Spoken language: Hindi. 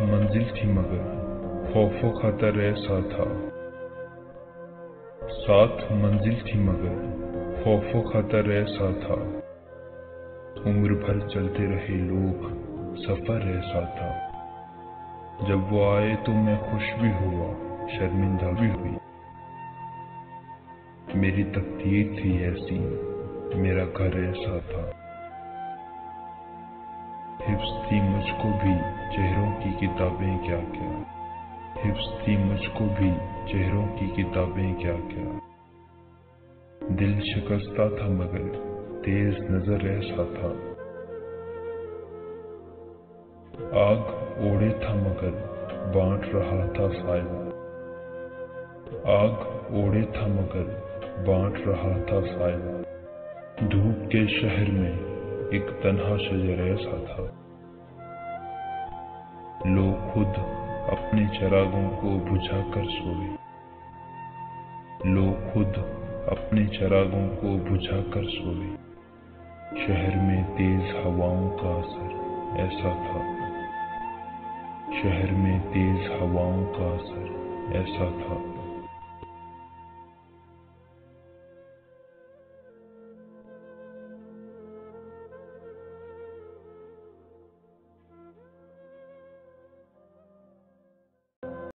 मंजिल थी मगर खौफो खतर ऐसा था। 7 मंजिल थी मगर खौफो खतर ऐसा था। उम्र भर चलते रहे लोग, सफर ऐसा था। जब वो आए तो मैं खुश भी हुआ, शर्मिंदा भी हुई। मेरी तकदीर थी ऐसी, मेरा घर ऐसा था। हिफ्ज़ थी मुझको भी चेहरों की किताबें क्या क्या। हिफ्ज़ थी मुझको भी चेहरों की किताबें क्या क्या। दिल शिकस्ता था मगर तेज नजर ऐसा था। आग ओढ़े था मगर बांट रहा था साया। आग ओढ़े था मगर बांट रहा था साया। धूप के शहर में एक तन्हा शजर ऐसा था। लोग खुद अपने चिरागों को बुझाकर सोए। लोग खुद अपने चिरागों को बुझाकर सोए। शहर में तेज हवाओं का असर ऐसा था। शहर में तेज हवाओं का असर ऐसा था।